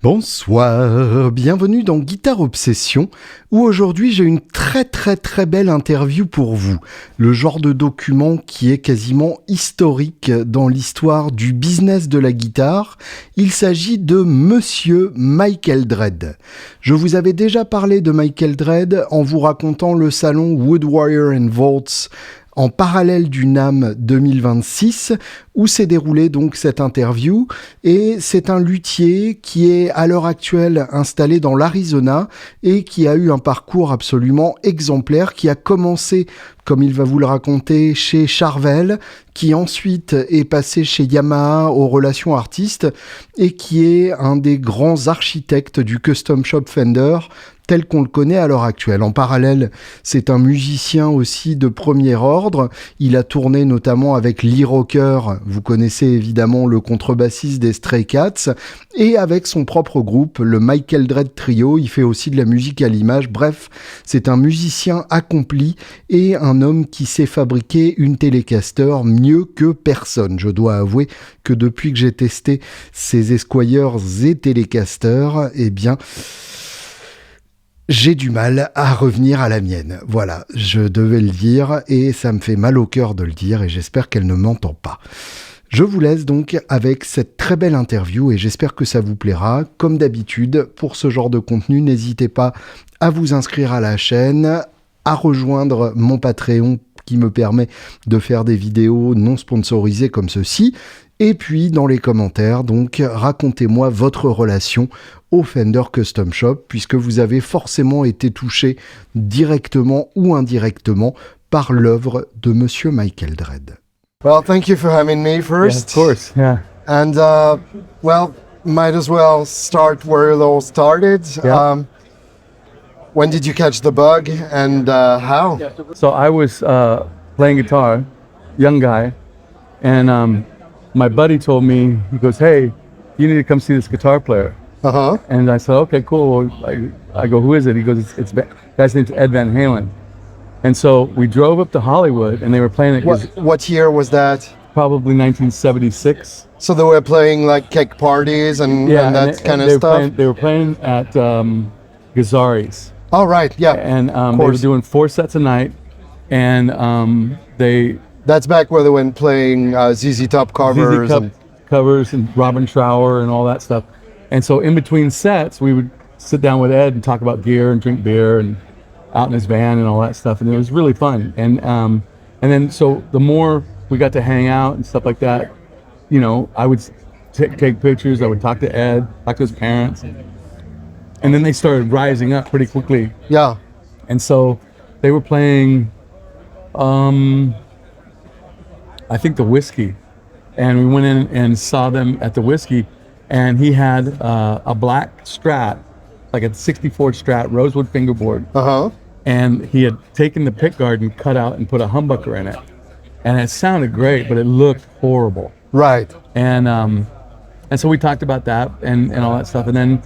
Bonsoir, bienvenue dans Guitare Obsession, où aujourd'hui j'ai une très belle interview pour vous. Le genre de document qui est quasiment historique dans l'histoire du business de la guitare. Il s'agit de Monsieur Mike Eldred. Je vous avais déjà parlé de Mike Eldred en vous racontant le salon Woodwire & Vaults en parallèle du NAMM 2026, où s'est déroulée donc cette interview. Et c'est un luthier qui est à l'heure actuelle installé dans l'Arizona et qui a eu un parcours absolument exemplaire, qui a commencé, comme il va vous le raconter, chez Charvel, qui ensuite est passé chez Yamaha aux relations artistes et qui est un des grands architectes du Custom Shop Fender tel qu'on le connaît à l'heure actuelle. En parallèle, c'est un musicien aussi de premier ordre. Il a tourné notamment avec Lee Rocker, vous connaissez évidemment le contrebassiste des Stray Cats, et avec son propre groupe, le Mike Eldred Trio. Il fait aussi de la musique à l'image. Bref, c'est un musicien accompli et un homme qui sait fabriquer une Telecaster mieux que personne. Je dois avouer que depuis que j'ai testé ces Esquires et Telecaster, eh bien, j'ai du mal à revenir à la mienne. Voilà, je devais le dire et ça me fait mal au cœur de le dire et j'espère qu'elle ne m'entend pas. Je vous laisse donc avec cette très belle interview et j'espère que ça vous plaira. Comme d'habitude, pour ce genre de contenu, n'hésitez pas à vous inscrire à la chaîne, à rejoindre mon Patreon qui me permet de faire des vidéos non sponsorisées comme ceci. Et puis, dans les commentaires, donc, racontez-moi votre relation au Fender Custom Shop, puisque vous avez forcément été touché directement ou indirectement par l'œuvre de Monsieur Mike Eldred. Well, thank you for having me first. Yeah, of course, yeah. And, well, might as well start where it all started. Yeah. When did you catch the bug and how? So I was playing guitar, young guy, and my buddy told me, he goes, "Hey, you need to come see this guitar player." Uh-huh. And I said, "Okay, cool." I go, "Who is it?" He goes, "It's guy's name's Ed Van Halen." And so we drove up to Hollywood, and they were playing it. What year was that? Probably 1976. So they were playing like cake parties and that kind of stuff? They were playing at Gazzari's. Oh, right, yeah. And they were doing 4 sets a night, and That's back where they went playing ZZ Top covers. Covers and Robin Trower and all that stuff. And so in between sets, we would sit down with Ed and talk about gear and drink beer and out in his van and all that stuff. And it was really fun. And then so the more we got to hang out and stuff like that, you know, I would take pictures. I would talk to Ed, talk to his parents. And then they started rising up pretty quickly. Yeah. And so they were playing, I think the Whiskey, and we went in and saw them at the Whiskey, and he had a black Strat, like a 64 Strat Rosewood fingerboard. Uh-huh. And he had taken the pickguard and cut out and put a humbucker in it. And it sounded great, but it looked horrible. Right. And so we talked about that and all that stuff. And then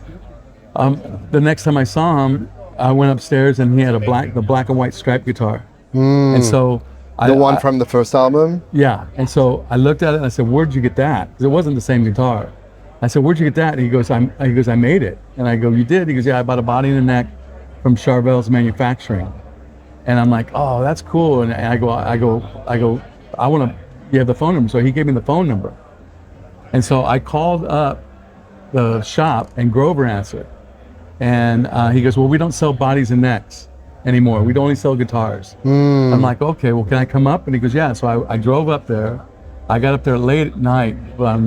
the next time I saw him, I went upstairs and he had the black and white striped guitar. And so the one from the first album? Yeah. And so I looked at it and I said, "Where'd you get that?" Because it wasn't the same guitar. I said, "Where'd you get that?" And he goes, I made it. And I go, "You did?" He goes, "Yeah, I bought a body and a neck from Charvel's manufacturing." And I'm like, "Oh, that's cool." And I go, "I want to, you have the phone number?" So he gave me the phone number. And so I called up the shop and Grover answered. And he goes, "Well, we don't sell bodies and necks anymore. We'd only sell guitars." I'm like, "Okay, well, can I come up?" And he goes, "Yeah." So I drove up there. I got up there late at night, about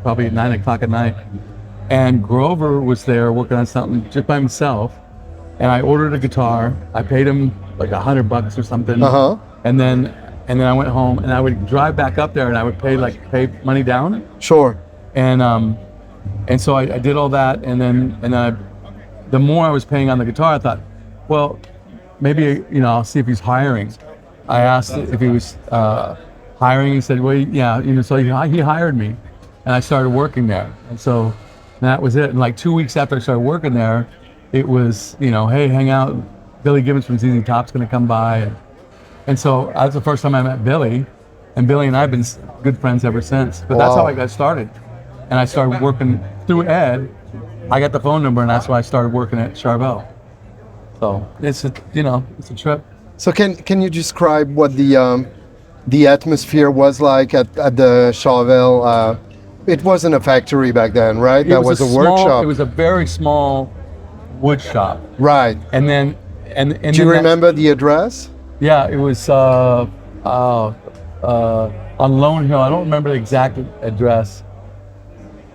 probably at 9 o'clock at night. And Grover was there working on something just by himself. And I ordered a guitar. I paid him like $100 or something. Uh-huh. And then I went home and I would drive back up there and I would pay money down. Sure. And so I did all that. And then the more I was paying on the guitar, I thought, well, maybe, you know, I'll see if he's hiring. I asked if he was hiring. He said, "Well, yeah," you know, so he hired me and I started working there. And so that was it. And like 2 weeks after I started working there, it was, you know, "Hey, hang out. Billy Gibbons from ZZ Top's going to come by." And so that's the first time I met Billy. And Billy and I have been good friends ever since. But that's how I got started. And I started working through Ed. I got the phone number, and that's why I started working at Charvel. So it's a trip. So can you describe what the atmosphere was like at the Charvel? It wasn't a factory back then, right? That was a workshop. It was a very small wood shop. Right. And then Do you remember the address? Yeah, it was on Lone Hill. I don't remember the exact address.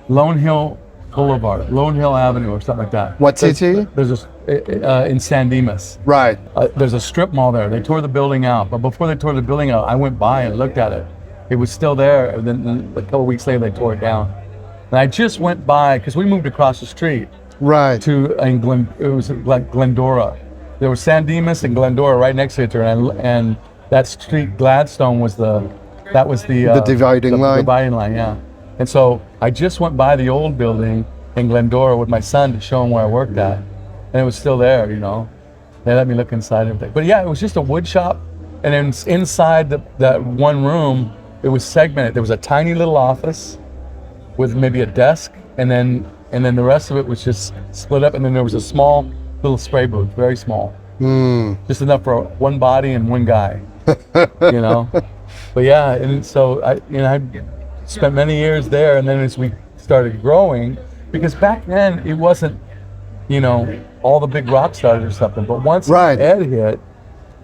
Lone Hill Boulevard, Lone Hill Avenue, or something like that. What city? There's in San Dimas. Right. There's a strip mall there. They tore the building out, but before they tore the building out, I went by and looked at it. It was still there. And then a couple weeks later, they tore it down. And I just went by because we moved across the street. Right. It was like Glendora. There was San Dimas and Glendora right next to each other, and that street Gladstone was the dividing line. Dividing line, yeah. And so I just went by the old building in Glendora with my son to show him where I worked at, and it was still there. They let me look inside and everything. But yeah, it was just a wood shop, and then inside that one room, it was segmented. There was a tiny little office with maybe a desk, and then the rest of it was just split up, and then there was a small little spray booth, very small, just enough for one body and one guy, But yeah, and so I spent many years there, and then as we started growing, because back then it wasn't, all the big rock stars or something. But once Ed hit,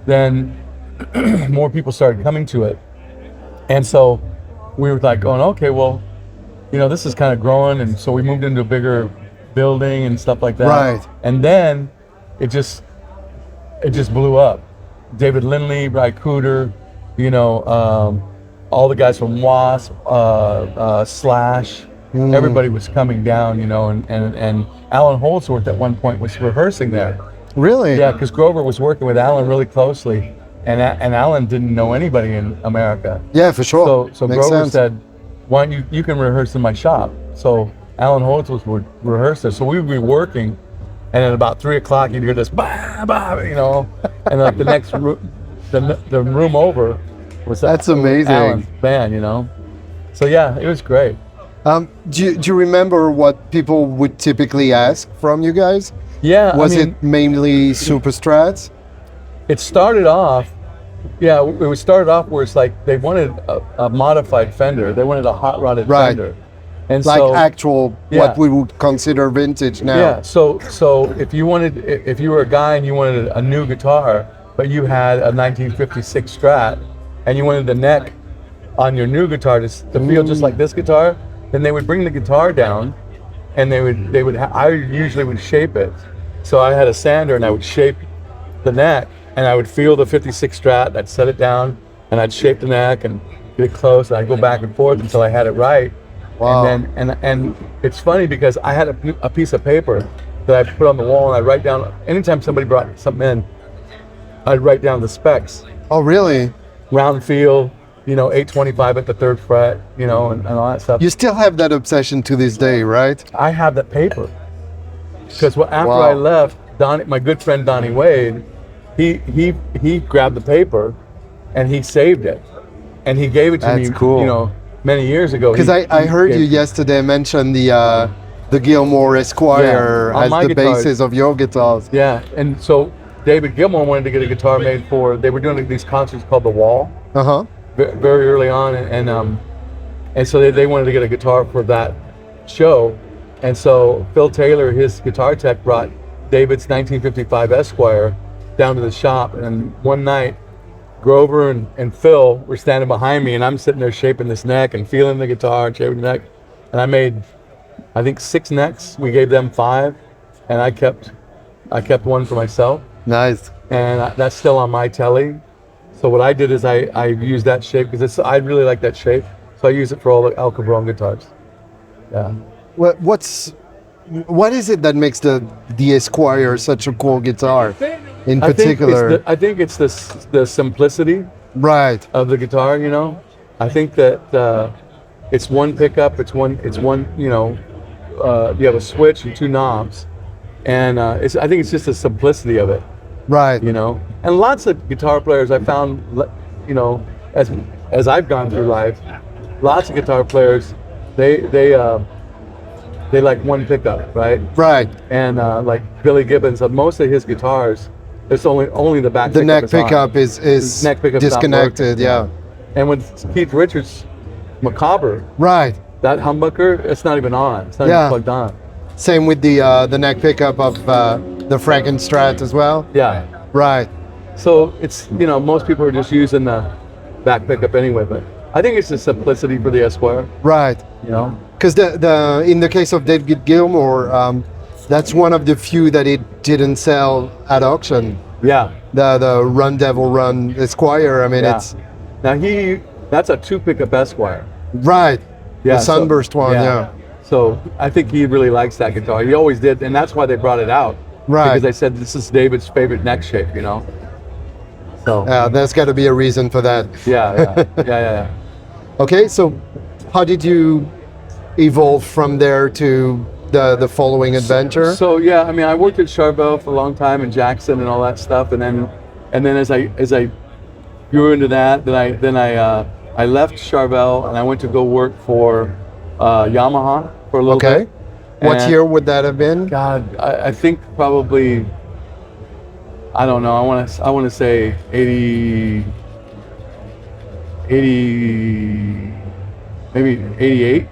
then more people started coming to it, and so we were like going, okay, well, this is kind of growing, and so we moved into a bigger building and stuff like that. Right. And then it just blew up. David Lindley, Ry Cooter, all the guys from Wasp, Slash, everybody was coming down, and Alan Holdsworth at one point was rehearsing there. Really? Yeah, because Grover was working with Alan really closely, and Alan didn't know anybody in America. Yeah, for sure. So Makes Grover sense. said, why don't you can rehearse in my shop. So Alan Holdsworth would rehearse there. So we would be working, and at about 3 o'clock you'd hear this, bah, bah, and like the next room, the room over was That's amazing. Alan's band, So yeah, it was great. Do you remember what people would typically ask from you guys? Yeah, it mainly super strats? It started off, it started off where it's like they wanted a modified Fender. They wanted a hot rodded Fender. And like so, actual, what we would consider vintage now. Yeah, so if you were a guy and you wanted a new guitar, but you had a 1956 Strat, and you wanted the neck on your new guitar to feel just like this guitar, then they would bring the guitar down, and I usually would shape it. So I had a sander, and I would shape the neck, and I would feel the 56 Strat, and I'd set it down, and I'd shape the neck and get it close, and I'd go back and forth until I had it right. Wow. And it's funny because I had a piece of paper that I put on the wall, and I write down, anytime somebody brought something in, I'd write down the specs. Oh, really? Round feel, 825 at the 3rd fret, and all that stuff. You still have that obsession to this day, right? I have that paper. Because after I left, my good friend Donnie Wade, he grabbed the paper and he saved it. And he gave it to me, cool. Many years ago. Because I heard you yesterday mention the Gilmore Esquire as the guitars. basis of your guitars. Yeah, and so David Gilmour wanted to get a guitar made they were doing these concerts called The Wall. Uh-huh. Very early on, and so they wanted to get a guitar for that show, and so Phil Taylor, his guitar tech, brought David's 1955 Esquire down to the shop, and one night Grover and Phil were standing behind me, and I'm sitting there shaping this neck and feeling the guitar and shaping the neck, and I made, I think, 6 necks. We gave them 5, and I kept one for myself. Nice. And that's still on my telly. So what I did is I used that shape because I really like that shape. So I use it for all the Cabron guitars. Yeah. What is it that makes the Esquire such a cool guitar in particular? I think it's the simplicity of the guitar, I think that it's one pickup, it's one you have a switch and 2 knobs, and I think it's just the simplicity of it. Right. And lots of guitar players I found, as I've gone through life, lots of guitar players, they they like one pickup, right? Right. And like Billy Gibbons, most of his guitars, it's only the back. The pickup neck is on. pickup is His neck pickup's not disconnected. working. Yeah. And with Keith Richards' Macabre, Right. that humbucker, it's not even on. It's not Yeah. even plugged on. Same with the neck pickup of the Frankenstrat as well. Yeah. Right. So it's, most people are just using the back pickup anyway, but I think it's the simplicity for the Esquire, Right. Because the in the case of David Gilmour, that's one of the few that it didn't sell at auction. Yeah. The Run Devil Run Esquire. I mean, Yeah. it's Now that's a 2 pickup Esquire. right. Yeah, The Sunburst one. Yeah. So I think he really likes that guitar. He always did, and that's why they brought it out. Right. Because they said this is David's favorite neck shape, So There's got to be a reason for that. yeah. Okay, so how did you evolve from there to the following adventure? So yeah, I mean, I worked at Charvel for a long time in Jackson and all that stuff, and then as I grew into that, then I left Charvel and I went to go work for Yamaha for a little Okay. bit. What And- year would that have been? God, I think probably, I don't know. I want to say 80, maybe 88.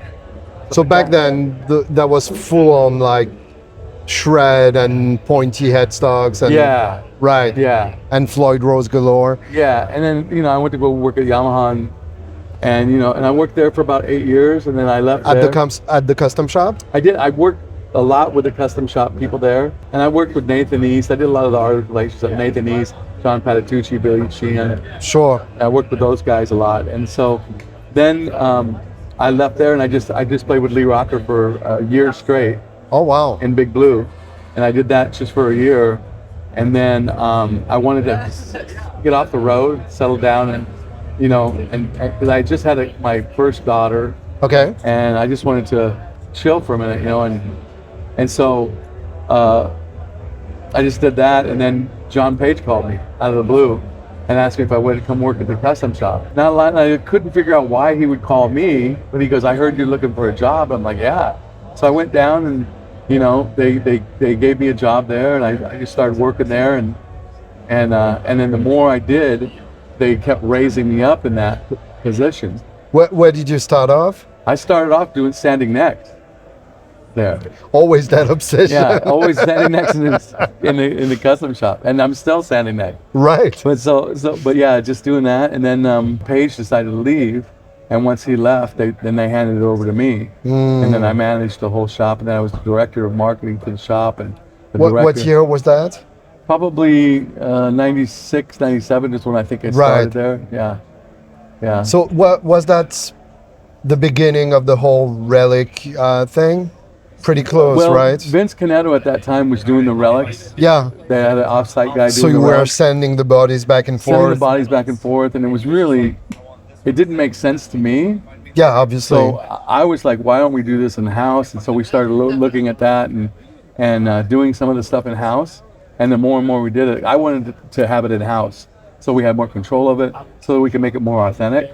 So back then, that was full on like shred and pointy headstocks and Yeah, right, yeah, and Floyd Rose galore. yeah. And then I went to go work at Yamaha, and I worked there for about 8 years, and then I left At there. at the custom shop. I did. I worked a lot with the custom shop people there, and I worked with Nathan East. I did a lot of the art relations at Nathan East, John Patitucci, Billy Sheehan. Sure. I worked with those guys a lot, and so then I left there, and I just played with Lee Rocker for a year straight Oh wow. in Big Blue, and I did that just for a year, and then I wanted to get off the road, settle down, and and because I just had my first daughter, Okay. and I just wanted to chill for a minute, and so I just did that, and then John Page called me out of the blue and asked me if I would come work at the custom shop. Now I couldn't figure out why he would call me, but he goes, "I heard you're looking for a job." I'm like, "Yeah." So I went down, and they gave me a job there, and I just started working there, and then the more I did, they kept raising me up in that position. Where did you start off? I started off doing standing necks there. Always that obsession. Yeah, always standing necks in the custom shop, and I'm still standing neck. Right. But yeah, just doing that, and then Page decided to leave, and once he left, then they handed it over to me, and then I managed the whole shop, and then I was the director of marketing for the shop, and the What director. year was that? Probably 96, 97 is when I think I started there. Yeah. So what was that? The beginning of the whole relic thing? Pretty close, Well, right? Vince Canetto at that time was doing the relics. Yeah. They had an off-site guy doing So the you were relics, sending the bodies back and sending the forth. bodies back and forth, and it didn't make sense to me. Yeah, obviously. So I was like, why don't we do this in house? And so we started looking at that and doing some of the stuff in house. And the more and more we did it, I wanted to have it in house, so we had more control of it, so that we could make it more authentic.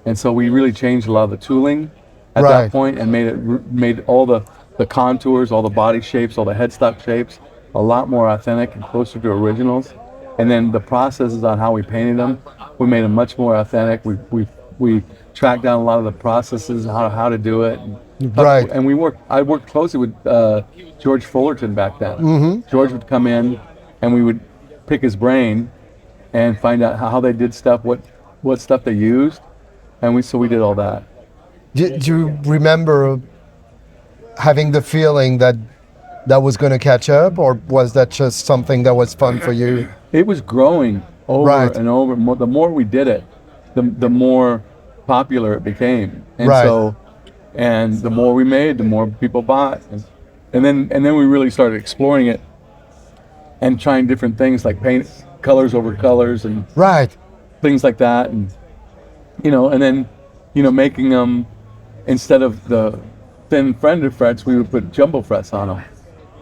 And so we really changed a lot of the tooling at Right. that point, and made all the contours, all the body shapes, all the headstock shapes a lot more authentic and closer to originals. And then the processes on how we painted them, we made them much more authentic. We tracked down a lot of the processes, how to do it. Right. And I worked closely with George Fullerton back then. Mm-hmm. George would come in, and we would pick his brain and find out how they did stuff, what stuff they used, and we did all that. Do you remember having the feeling that was going to catch up, or was that just something that was fun for you? It was growing over Right. and over. The more we did it, the more popular it became, and Right. and the more we made, the more people bought, and then we really started exploring it and trying different things like paint colors over colors and Right. things like that, and and then making them, instead of the thin Fender frets, we would put jumbo frets on them,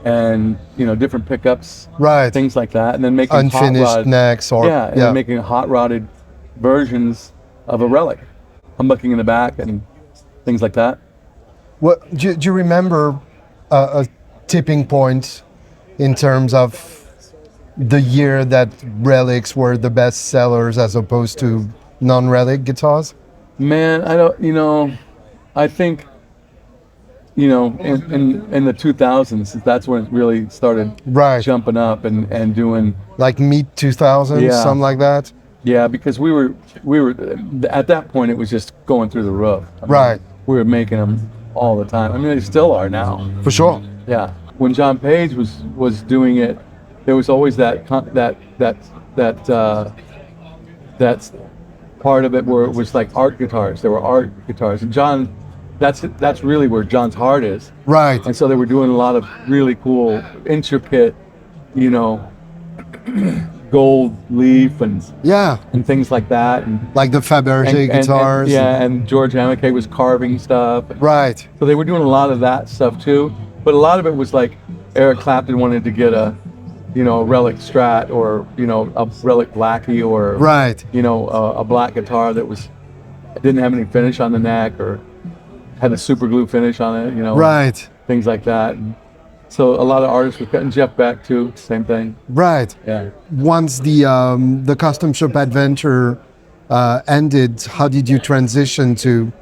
and different pickups, Right. things like that, and then making Unfinished hot rod, necks or and then making hot rodded versions of a relic, humbucking in the back and things like that. What do you remember a tipping point in terms of the year that relics were the best sellers as opposed to non-relic guitars? Man, I don't. I think. In the 2000s, that's when it really started Right. jumping up and doing. Like mid 2000s, Yeah. something like that? Yeah, because we were at that point it was just going through the roof. I mean, Right. we were making them all the time. I mean, they still are now. For sure. Yeah. When John Page was doing it, there was always that part of it where it was like art guitars. There were art guitars, and John, that's really where John's heart is. Right. And so they were doing a lot of really cool, intricate, gold leaf and Yeah. things like that. And Like the Fabergé guitars. and George Hammack was carving stuff. Right. So they were doing a lot of that stuff too. But a lot of it was like Eric Clapton wanted to get a relic Strat or a relic Blackie or Right. a black guitar that didn't have any finish on the neck or had a super glue finish on it, Right. things like that. And so a lot of artists were cutting. Jeff Beck too, same thing. Right. Yeah. Once the custom shop adventure ended, how did you transition to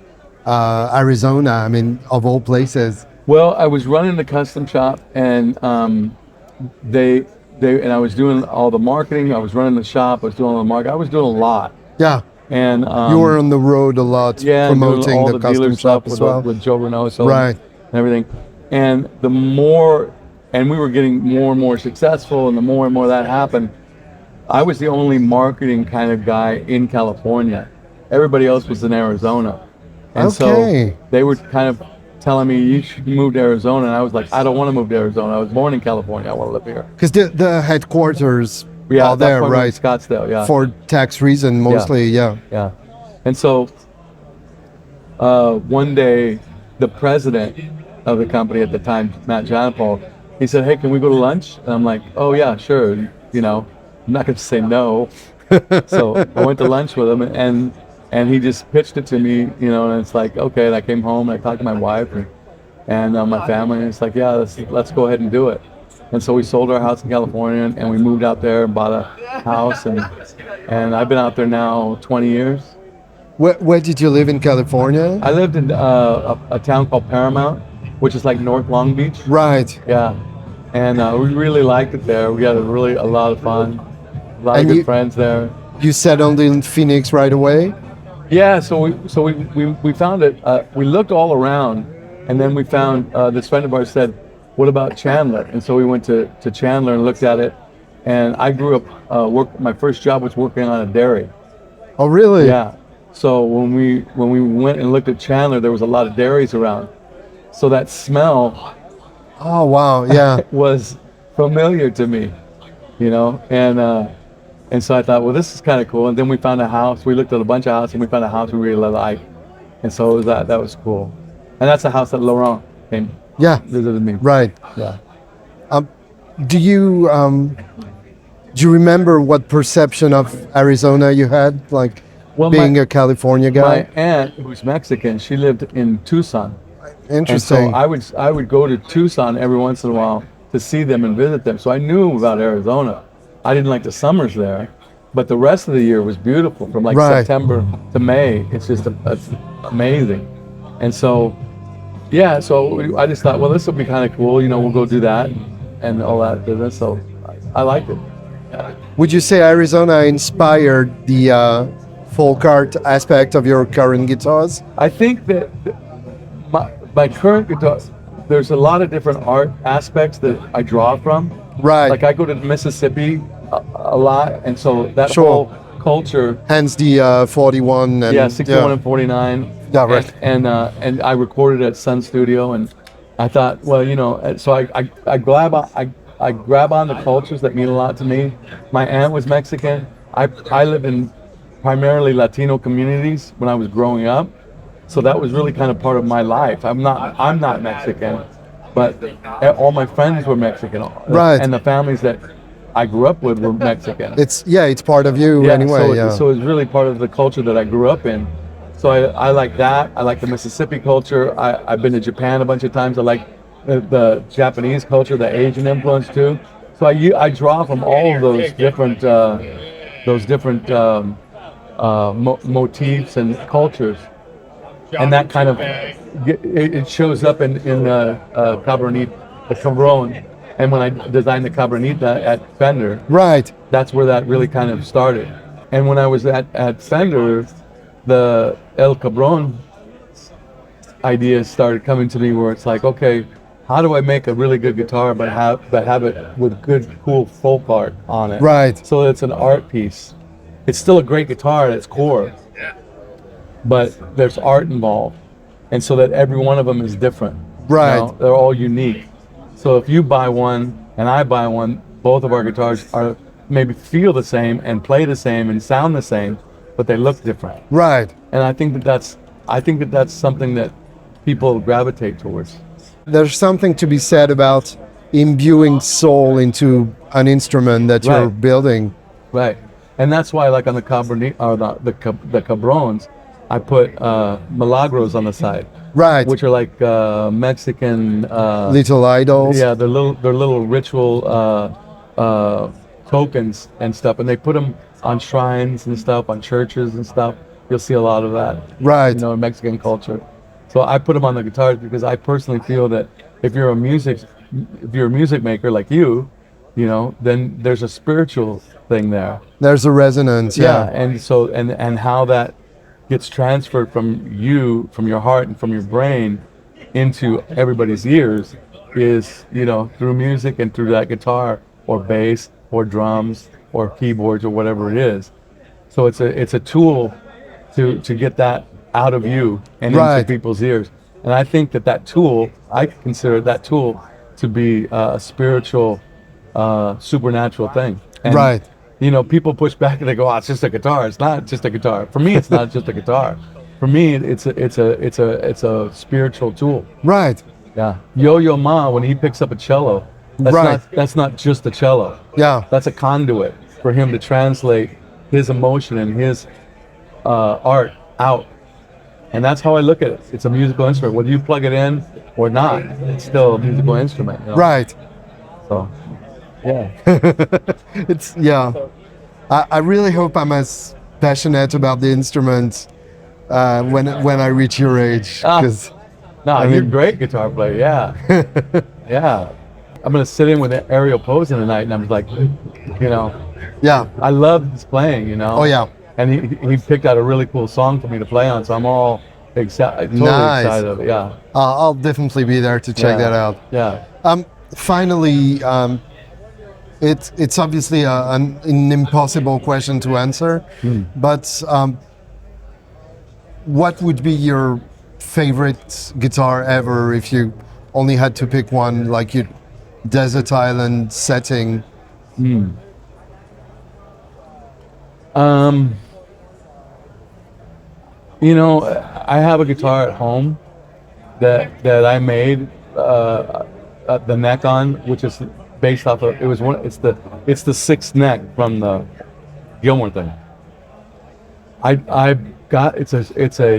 Arizona? I mean, of all places. Well, I was running the custom shop, and they and I was doing all the marketing. I was running the shop. I was doing all the marketing. I was doing a lot. Yeah. And You were on the road a lot, yeah, and doing promoting all the custom dealer shop stuff as well. with Joe Reynoso Right. and everything. And we were getting more and more successful, and the more and more that happened, I was the only marketing kind of guy in California. Everybody else was in Arizona. And Okay. so they were kind of telling me, you should move to Arizona. And I was like, I don't want to move to Arizona. I was born in California. I want to live here. Because the headquarters Yeah, are at that there, point we were in right? Scottsdale, yeah. For tax reason, mostly, yeah. Yeah. And so one day, the president of the company at the time, Matt Johnapol, he said, hey, can we go to lunch? And I'm like, oh, yeah, sure. I'm not going to say no. So I went to lunch with him, and he just pitched it to me, and it's like, okay. And I came home, and I talked to my wife and my family, and it's like, yeah, let's go ahead and do it. And so we sold our house in California, and we moved out there and bought a house, and I've been out there now 20 years. Where did you live in California? I lived in a town called Paramount, which is like North Long Beach. Right. Yeah, and we really liked it there. We had a lot of fun, a lot of good friends there. You settled in Phoenix right away? Yeah, so we found it. We looked all around, and then we found this friend of ours said, what about Chandler? And so we went to Chandler and looked at it. And I grew up, my first job was working on a dairy. Oh, really? Yeah. So when we went and looked at Chandler, there was a lot of dairies around. So that smell Oh, wow, yeah. was familiar to me, and so I thought, well, this is kind of cool. And then we found a house. We looked at a bunch of houses, and we found a house we really liked. And so that was cool. And that's the house that Laurent came Yeah, visited me. right. Yeah. Do you remember what perception of Arizona you had, like Well, being a California guy? My aunt, who's Mexican, she lived in Tucson. Interesting. And so I would go to Tucson every once in a while to see them and visit them. So I knew about Arizona. I didn't like the summers there, but the rest of the year was beautiful from like Right. September to May. It's just it's amazing. And so, yeah, so I just thought, well, this will be kind of cool. We'll go do that and all that business. So I liked it. Yeah. Would you say Arizona inspired the folk art aspect of your current guitars? I think that my current guitar, there's a lot of different art aspects that I draw from. Right. Like I go to Mississippi a lot, and so that Sure. whole culture. Hence the 41 and 61 and 49. Yeah, right. And I recorded at Sun Studio, and I thought, well, so I grab on the cultures that mean a lot to me. My aunt was Mexican. I lived in primarily Latino communities when I was growing up, so that was really kind of part of my life. I'm not Mexican, but all my friends were Mexican. Right. And the families that I grew up with were Mexican. it's part of you anyway. So it's really part of the culture that I grew up in. So I like that. I like the Mississippi culture. I've been to Japan a bunch of times. I like the Japanese culture, the Asian influence too. So I draw from all of those different motifs and cultures, and that kind of it shows up in Cabron, the Cabron. And when I designed the Cabronita at Fender, Right. that's where that really kind of started. And when I was at Fender, the El Cabron ideas started coming to me, where it's like, okay, how do I make a really good guitar but have it with good, cool folk art on it? Right. So it's an art piece. It's still a great guitar at its core, but there's art involved, and so that every one of them is different. Right. You know? They're all unique. So if you buy one and I buy one, both of our guitars are maybe feel the same and play the same and sound the same, but they look different. Right. And I think that that's something that people gravitate towards. There's something to be said about imbuing soul into an instrument that you're Right. building. Right. And that's why, like on the Cabernet or the Cabrons, I put milagros on the side, Right. which are like Mexican. Little idols. Yeah, they're little ritual tokens and stuff, and they put them on shrines and stuff, on churches and stuff. You'll see a lot of that, Right. you know, in Mexican culture. So I put them on the guitars because I personally feel that if you're a music maker like you know, then there's a spiritual thing there. There's a resonance. Yeah. And so and how that gets transferred from your heart and from your brain into everybody's ears is, you know, through music and through that guitar or bass or drums or keyboards or whatever it is. So it's a tool to get that out of you and Right. into people's ears. And I think that tool, I consider that tool to be a spiritual, supernatural thing. And, Right. you know, people push back and they go, "Oh, it's just a guitar." It's not just a guitar. For me, it's not just a guitar. For me, it's a spiritual tool. Right. Yeah. Yo-Yo Ma, when he picks up a cello, that's not just a cello. Yeah. That's a conduit for him to translate his emotion and his art out. And that's how I look at it. It's a musical instrument. Whether you plug it in or not, it's still a musical instrument. You know? Right. So, yeah. I really hope I'm as passionate about the instrument when I reach your age. 'Cause No, I you're a mean- great guitar player. Yeah. Yeah. I'm going to sit in with Ariel Posen tonight, and I'm like, you know, yeah. I love his playing, you know. Oh yeah. And he picked out a really cool song for me to play on, so I'm all totally Nice. excited of it. Yeah. I'll definitely be there to check Yeah. that out. Yeah. Finally, it's obviously an impossible question to answer, but what would be your favorite guitar ever if you only had to pick one, like your desert island setting? You know, I have a guitar at home that I made the neck on, which is based off of it's the sixth neck from the Gilmore thing. I got it's a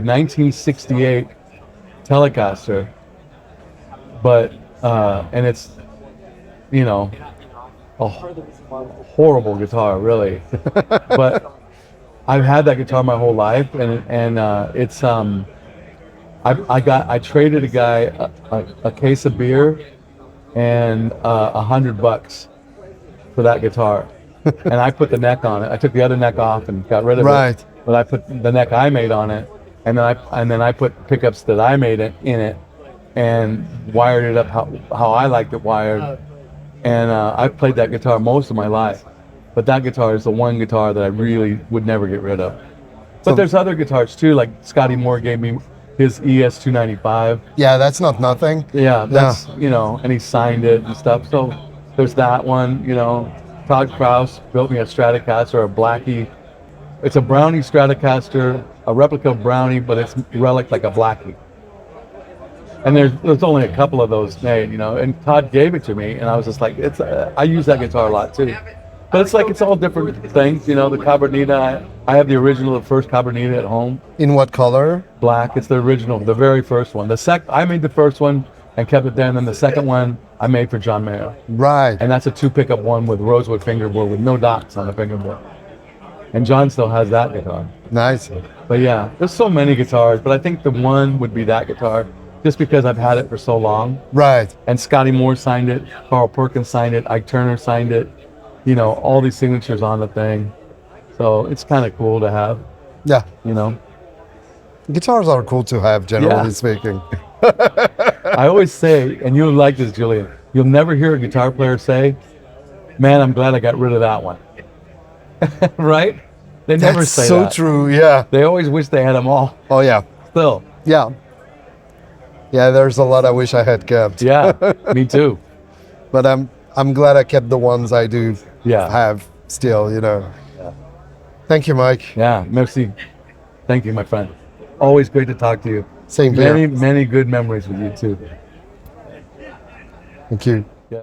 1968 Telecaster, but and it's, you know, a horrible guitar, really. But I've had that guitar my whole life, and it's I traded a guy a case of beer and $100 for that guitar, and I put the neck on it. I took the other neck off and got rid of Right. it, but I put the neck I made on it, and then I put pickups that I made in it, and wired it up how I liked it wired, and I've played that guitar most of my life. But that guitar is the one guitar that I really would never get rid of. But So- there's other guitars too, like Scotty Moore gave me his ES-295. Yeah, that's not nothing. Yeah, that's, you know, and he signed it and stuff. So there's that one, you know. Todd Krause built me a Stratocaster, a Blackie. It's a Brownie Stratocaster, a replica of Brownie, but it's relic like a Blackie. And there's only a couple of those made, you know. And Todd gave it to me, and I was just like, I use that guitar a lot too. But it's like, it's all different things, you know, the Cabronita, I have the original, the first Cabronita at home. In what color? Black, it's the original, the very first one. I made the first one and kept it there, and then the second one I made for John Mayer. Right. And that's a 2-pickup one with rosewood fingerboard with no dots on the fingerboard. And John still has that guitar. Nice. But yeah, there's so many guitars, but I think the one would be that guitar, just because I've had it for so long. Right. And Scotty Moore signed it, Carl Perkins signed it, Ike Turner signed it, you know, all these signatures on the thing. So it's kind of cool to have, Yeah. you know. Guitars are cool to have, generally Yeah. speaking. I always say, and you'll like this, Julian, you'll never hear a guitar player say, man, I'm glad I got rid of that one. Right? They never That's say so that. true, yeah. They always wish they had them all Oh, yeah. still. Yeah. Yeah, there's a lot I wish I had kept. Yeah, me too. But I'm glad I kept the ones I do Yeah. have still, you know. Thank you, Mike. Yeah, merci. Thank you, my friend. Always great to talk to you. Same here. Many good memories with you too. Thank you.